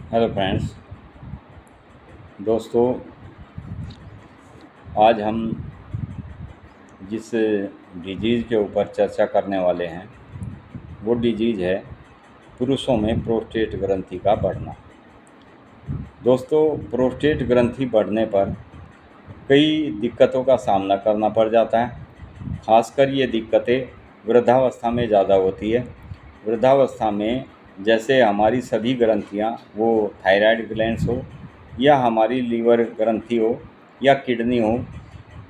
Hello friends. दोस्तों, आज हम जिस डिजीज़ के ऊपर चर्चा करने वाले हैं वो डिजीज़ है पुरुषों में प्रोस्टेट ग्रंथि का बढ़ना। दोस्तों, प्रोस्टेट ग्रंथि बढ़ने पर कई दिक्कतों का सामना करना पड़ जाता है। खासकर ये दिक्कतें वृद्धावस्था में ज़्यादा होती है। वृद्धावस्था में जैसे हमारी सभी ग्रंथियाँ, वो थायराइड ग्लैंड्स हो या हमारी लीवर ग्रंथि हो या किडनी हो,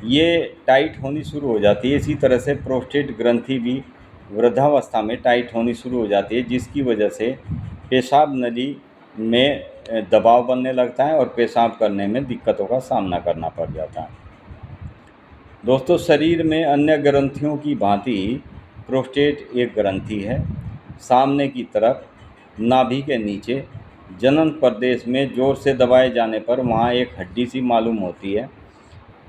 ये टाइट होनी शुरू हो जाती है। इसी तरह से प्रोस्टेट ग्रंथि भी वृद्धावस्था में टाइट होनी शुरू हो जाती है, जिसकी वजह से पेशाब नली में दबाव बनने लगता है और पेशाब करने में दिक्कतों का सामना करना पड़ जाता है। दोस्तों, शरीर में अन्य ग्रंथियों की भांति ही प्रोस्टेट एक ग्रंथि है। सामने की तरफ नाभि के नीचे जनन प्रदेश में ज़ोर से दबाए जाने पर वहाँ एक हड्डी सी मालूम होती है।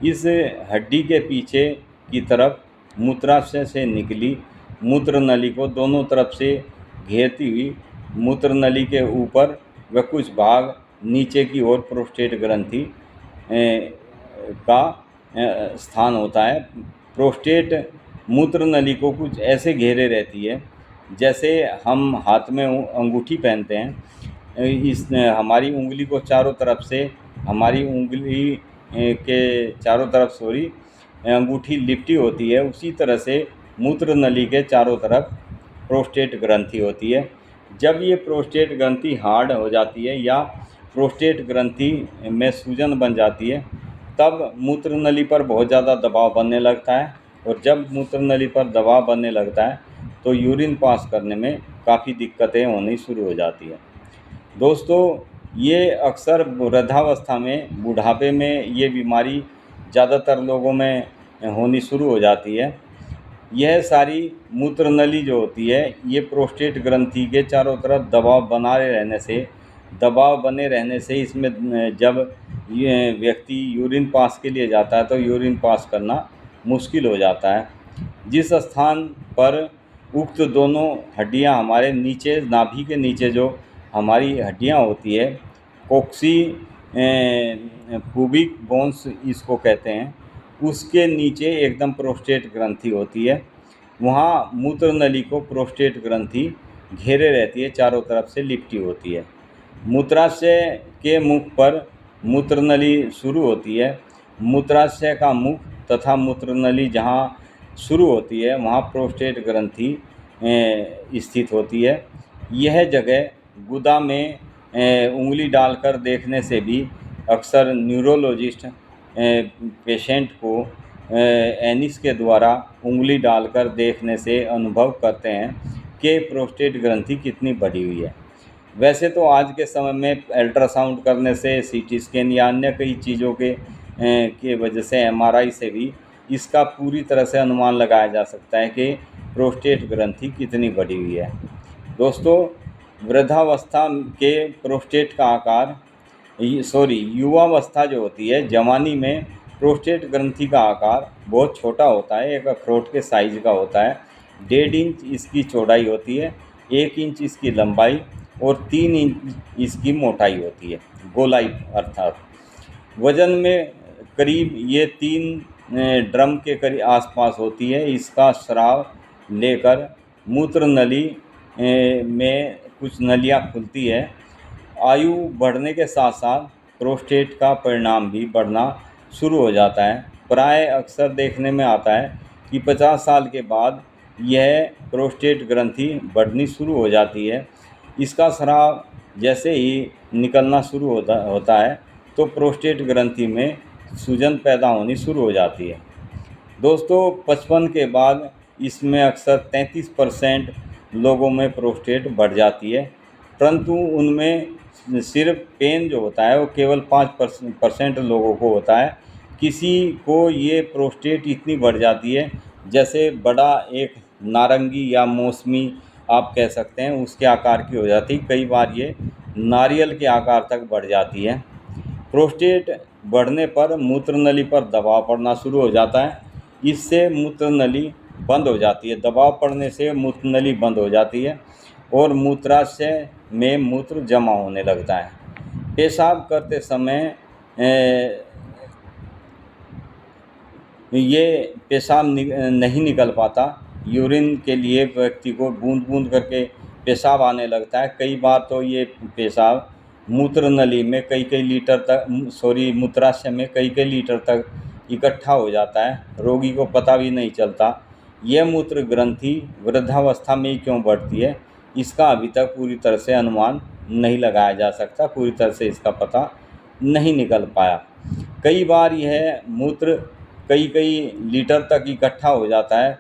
इस हड्डी के पीछे की तरफ मूत्राशय से निकली मूत्र नली को दोनों तरफ से घेरती हुई मूत्र नली के ऊपर व कुछ भाग नीचे की ओर प्रोस्टेट ग्रंथि का स्थान होता है। प्रोस्टेट मूत्र नली को कुछ ऐसे घेरे रहती है जैसे हम हाथ में अंगूठी पहनते हैं। इस हमारी उंगली को चारों तरफ से हमारी उंगली के चारों तरफ अंगूठी लिपटी होती है, उसी तरह से मूत्र नली के चारों तरफ प्रोस्टेट ग्रंथि होती है। जब ये प्रोस्टेट ग्रंथि हार्ड हो जाती है या प्रोस्टेट ग्रंथि में सूजन बन जाती है, तब मूत्र नली पर बहुत ज़्यादा दबाव बनने लगता है। और जब मूत्र नली पर दबाव बनने लगता है तो यूरिन पास करने में काफ़ी दिक्कतें होनी शुरू हो जाती है। दोस्तों, ये अक्सर वृद्धावस्था में, बुढ़ापे में ये बीमारी ज़्यादातर लोगों में होनी शुरू हो जाती है। यह सारी मूत्र नली जो होती है, ये प्रोस्टेट ग्रंथि के चारों तरफ दबाव बने रहने से इसमें जब ये व्यक्ति यूरिन पास के लिए जाता है तो यूरिन पास करना मुश्किल हो जाता है। जिस स्थान पर उक्त दोनों हड्डियां, हमारे नीचे नाभि के नीचे जो हमारी हड्डियां होती है, कोक्सी पुबिक बोन्स इसको कहते हैं, उसके नीचे एकदम प्रोस्टेट ग्रंथि होती है। वहाँ मूत्र नली को प्रोस्टेट ग्रंथि घेरे रहती है, चारों तरफ से लिपटी होती है। मूत्राशय के मुख पर मूत्र नली शुरू होती है। मूत्राशय का मुख तथा मूत्र नली जहाँ शुरू होती है वहाँ प्रोस्टेट ग्रंथि स्थित होती है। यह जगह गुदा में उंगली डालकर देखने से भी अक्सर न्यूरोलॉजिस्ट पेशेंट को एनिस के द्वारा उंगली डालकर देखने से अनुभव करते हैं कि प्रोस्टेट ग्रंथि कितनी बढ़ी हुई है। वैसे तो आज के समय में अल्ट्रासाउंड करने से, सीटी स्कैन या अन्य कई चीज़ों के वजह से, एमआरआई से भी इसका पूरी तरह से अनुमान लगाया जा सकता है कि प्रोस्टेट ग्रंथि कितनी बढ़ी हुई है। दोस्तों, वृद्धावस्था के प्रोस्टेट का आकार युवावस्था जो होती है, जवानी में प्रोस्टेट ग्रंथि का आकार बहुत छोटा होता है, एक अखरोट के साइज का होता है। 1.5 इंच इसकी चौड़ाई होती है, 1 इंच इसकी लंबाई और 3 इंच इसकी मोटाई होती है, गोलाई अर्थात। वजन में करीब ये 3 ड्रम के करीब आसपास होती है। इसका स्राव लेकर मूत्र नली में कुछ नलियाँ खुलती है। आयु बढ़ने के साथ साथ प्रोस्टेट का परिणाम भी बढ़ना शुरू हो जाता है। प्राय अक्सर देखने में आता है कि 50 साल के बाद यह प्रोस्टेट ग्रंथि बढ़नी शुरू हो जाती है। इसका स्राव जैसे ही निकलना शुरू होता है तो प्रोस्टेट ग्रंथि में सूजन पैदा होनी शुरू हो जाती है। दोस्तों, 55 के बाद इसमें अक्सर 33% लोगों में प्रोस्टेट बढ़ जाती है, परंतु उनमें सिर्फ पेन जो होता है वो केवल 5% लोगों को होता है। किसी को ये प्रोस्टेट इतनी बढ़ जाती है जैसे बड़ा एक नारंगी या मौसमी आप कह सकते हैं, उसके आकार की हो जाती है। कई बार ये नारियल के आकार तक बढ़ जाती है। प्रोस्टेट बढ़ने पर मूत्र नली पर दबाव पड़ना शुरू हो जाता है। इससे मूत्र नली बंद हो जाती है, दबाव पड़ने से मूत्र नली बंद हो जाती है। और मूत्राशय में मूत्र जमा होने लगता है। पेशाब करते समय ये पेशाब नहीं निकल पाता। यूरिन के लिए व्यक्ति को बूंद बूंद करके पेशाब आने लगता है। कई बार तो ये पेशाब मूत्र नली में कई लीटर तक मूत्राशय में कई लीटर तक इकट्ठा हो जाता है। रोगी को पता भी नहीं चलता। यह मूत्र ग्रंथि वृद्धावस्था में ही क्यों बढ़ती है, इसका अभी तक पूरी तरह से अनुमान नहीं लगाया जा सकता। पूरी तरह से इसका पता नहीं निकल पाया। कई बार यह मूत्र कई लीटर तक इकट्ठा हो जाता है।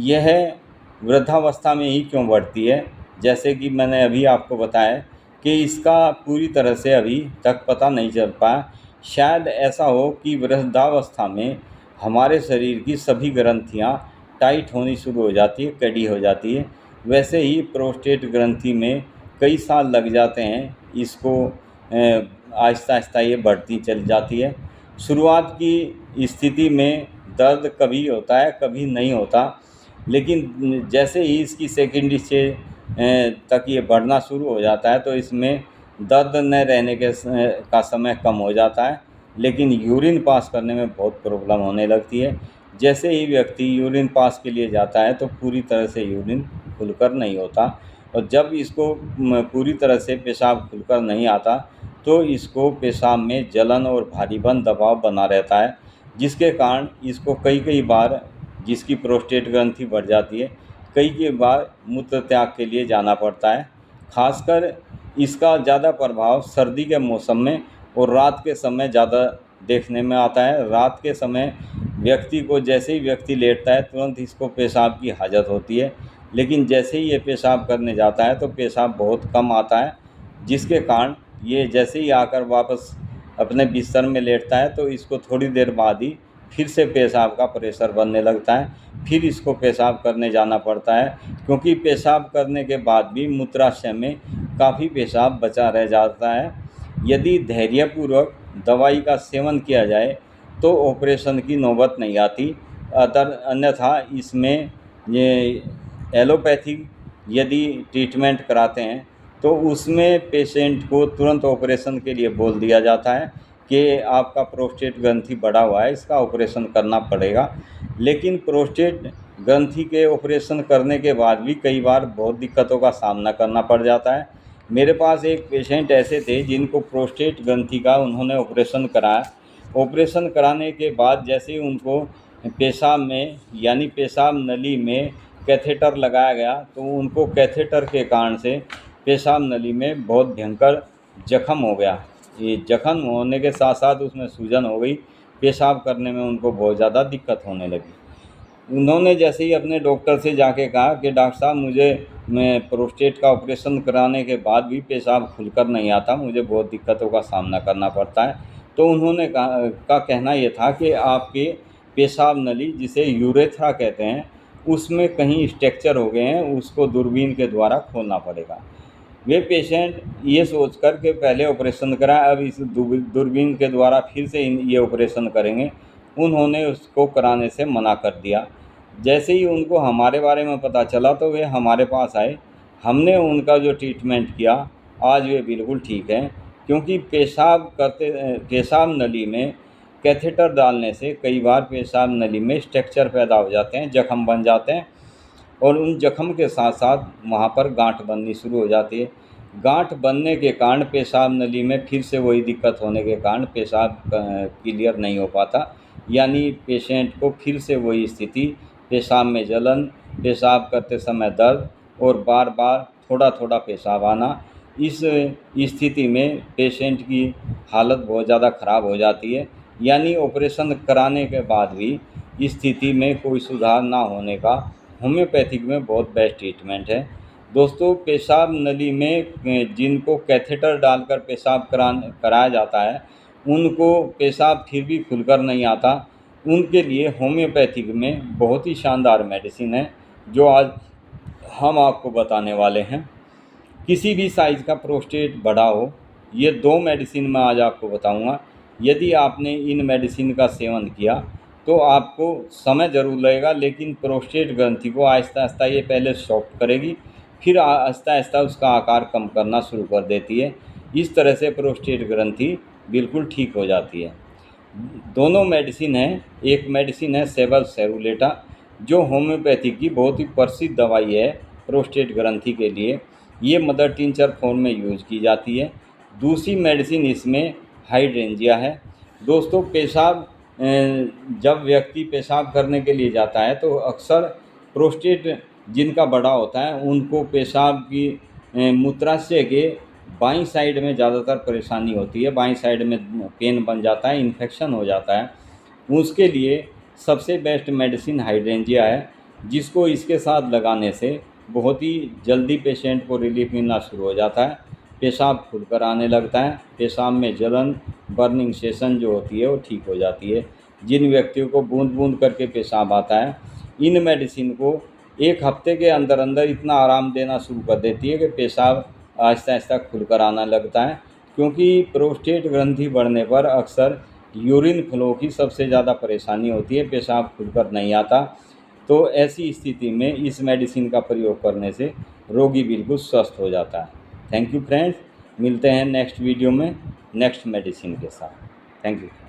यह वृद्धावस्था में ही क्यों बढ़ती है, जैसे कि मैंने अभी आपको बताया कि इसका पूरी तरह से अभी तक पता नहीं चल पाया। शायद ऐसा हो कि वृद्धावस्था में हमारे शरीर की सभी ग्रंथियां टाइट होनी शुरू हो जाती है, कड़ी हो जाती है। वैसे ही प्रोस्टेट ग्रंथि में कई साल लग जाते हैं। इसको आहिस्ता आहिस्ता ये बढ़ती चली जाती है। शुरुआत की स्थिति में दर्द कभी होता है, कभी नहीं होता, लेकिन जैसे ही इसकी सेकेंड स्टेज तक ये बढ़ना शुरू हो जाता है तो इसमें दर्द न रहने का समय कम हो जाता है, लेकिन यूरिन पास करने में बहुत प्रॉब्लम होने लगती है। जैसे ही व्यक्ति यूरिन पास के लिए जाता है तो पूरी तरह से यूरिन खुलकर नहीं होता, और जब इसको पूरी तरह से पेशाब खुलकर नहीं आता तो इसको पेशाब में जलन और भारीपन दबाव बना रहता है, जिसके कारण इसको कई बार, जिसकी प्रोस्टेट ग्रंथि बढ़ जाती है, कई बार मूत्र त्याग के लिए जाना पड़ता है। खासकर इसका ज़्यादा प्रभाव सर्दी के मौसम में और रात के समय ज़्यादा देखने में आता है। रात के समय व्यक्ति को, जैसे ही व्यक्ति लेटता है तुरंत इसको पेशाब की हाजत होती है, लेकिन जैसे ही ये पेशाब करने जाता है तो पेशाब बहुत कम आता है, जिसके कारण ये जैसे ही आकर वापस अपने बिस्तर में लेटता है तो इसको थोड़ी देर बाद ही फिर से पेशाब का प्रेशर बनने लगता है। फिर इसको पेशाब करने जाना पड़ता है, क्योंकि पेशाब करने के बाद भी मूत्राशय में काफ़ी पेशाब बचा रह जाता है। यदि धैर्यपूर्वक दवाई का सेवन किया जाए तो ऑपरेशन की नौबत नहीं आती। अन्यथा इसमें ये एलोपैथिक यदि ट्रीटमेंट कराते हैं तो उसमें पेशेंट को तुरंत ऑपरेशन के लिए बोल दिया जाता है कि आपका प्रोस्टेट ग्रंथि बढ़ा हुआ है, इसका ऑपरेशन करना पड़ेगा। लेकिन प्रोस्टेट ग्रंथि के ऑपरेशन करने के बाद भी कई बार बहुत दिक्कतों का सामना करना पड़ जाता है। मेरे पास एक पेशेंट ऐसे थे जिनको प्रोस्टेट ग्रंथि का उन्होंने ऑपरेशन कराया। ऑपरेशन कराने के बाद जैसे ही उनको पेशाब में यानी पेशाब नली में कैथेटर लगाया गया तो उनको कैथेटर के कारण से पेशाब नली में बहुत भयंकर जख्म हो गया। ये जख्म होने के साथ साथ उसमें सूजन हो गई। पेशाब करने में उनको बहुत ज़्यादा दिक्कत होने लगी। उन्होंने जैसे ही अपने डॉक्टर से जाके कहा कि डॉक्टर साहब मैं प्रोस्टेट का ऑपरेशन कराने के बाद भी पेशाब खुलकर नहीं आता, मुझे बहुत दिक्कतों का सामना करना पड़ता है। तो उन्होंने का कहना ये था कि आपके पेशाब नली, जिसे यूरेथ्रा कहते हैं, उसमें कहीं स्ट्रक्चर हो गए हैं, उसको दूरबीन के द्वारा खोलना पड़ेगा। वे पेशेंट ये सोचकर के पहले ऑपरेशन कराया, अब इस दूरबीन के द्वारा फिर से ये ऑपरेशन करेंगे, उन्होंने उसको कराने से मना कर दिया। जैसे ही उनको हमारे बारे में पता चला तो वे हमारे पास आए। हमने उनका जो ट्रीटमेंट किया, आज वे बिल्कुल ठीक हैं, क्योंकि पेशाब नली में कैथेटर डालने से कई बार पेशाब नली में स्ट्रक्चर पैदा हो जाते हैं, जख्म बन जाते हैं, और उन जख्म के साथ साथ वहाँ पर गांठ बननी शुरू हो जाती है। गांठ बनने के कारण पेशाब नली में फिर से वही दिक्कत होने के कारण पेशाब क्लियर नहीं हो पाता, यानी पेशेंट को फिर से वही स्थिति, पेशाब में जलन, पेशाब करते समय दर्द और बार बार थोड़ा थोड़ा पेशाब आना। इस स्थिति में पेशेंट की हालत बहुत ज़्यादा ख़राब हो जाती है, यानी ऑपरेशन कराने के बाद भी स्थिति में कोई सुधार ना होने का होम्योपैथिक में बहुत बेस्ट ट्रीटमेंट है। दोस्तों, पेशाब नली में जिनको कैथेटर डालकर पेशाब कराया जाता है, उनको पेशाब फिर भी खुलकर नहीं आता, उनके लिए होम्योपैथिक में बहुत ही शानदार मेडिसिन है जो आज हम आपको बताने वाले हैं। किसी भी साइज़ का प्रोस्टेट बढ़ा हो, ये 2 मेडिसिन मैं आज आपको बताऊंगा। यदि आपने इन मेडिसिन का सेवन किया तो आपको समय ज़रूर लगेगा, लेकिन प्रोस्टेट ग्रंथि को आहिस्ता आहिस्ता ये पहले सॉफ्ट करेगी, फिर आहिस्ता आहिस्ता उसका आकार कम करना शुरू कर देती है। इस तरह से प्रोस्टेट ग्रंथि बिल्कुल ठीक हो जाती है। दोनों मेडिसिन हैं, एक मेडिसिन है सेबल सेरुलेटा जो होम्योपैथी की बहुत ही प्रसिद्ध दवाई है प्रोस्टेट ग्रंथि के लिए। ये मदर टिंचर फॉर्म में यूज की जाती है। दूसरी मेडिसिन इसमें हाइड्रेंजिया है। दोस्तों पेशाब जब व्यक्ति पेशाब करने के लिए जाता है तो अक्सर प्रोस्टेट जिनका बड़ा होता है उनको पेशाब की मूत्राशय के बाईं साइड में ज़्यादातर परेशानी होती है, बाईं साइड में पेन बन जाता है, इन्फेक्शन हो जाता है। उसके लिए सबसे बेस्ट मेडिसिन हाइड्रेंजिया है, जिसको इसके साथ लगाने से बहुत ही जल्दी पेशेंट को रिलीफ मिलना शुरू हो जाता है। पेशाब खुलकर आने लगता है, पेशाब में जलन बर्निंग सेशन जो होती है वो ठीक हो जाती है। जिन व्यक्तियों को बूंद बूंद करके पेशाब आता है, इन मेडिसिन को एक हफ्ते के अंदर अंदर इतना आराम देना शुरू कर देती है कि पेशाब आहिस्ता आहिस्ता खुलकर आना लगता है। क्योंकि प्रोस्टेट ग्रंथि बढ़ने पर अक्सर यूरिन फ्लो की सबसे ज़्यादा परेशानी होती है, पेशाब खुलकर नहीं आता। तो ऐसी स्थिति में इस मेडिसिन का प्रयोग करने से रोगी बिल्कुल स्वस्थ हो जाता है। थैंक यू फ्रेंड्स, मिलते हैं नेक्स्ट वीडियो में नेक्स्ट मेडिसिन के साथ। Thank you.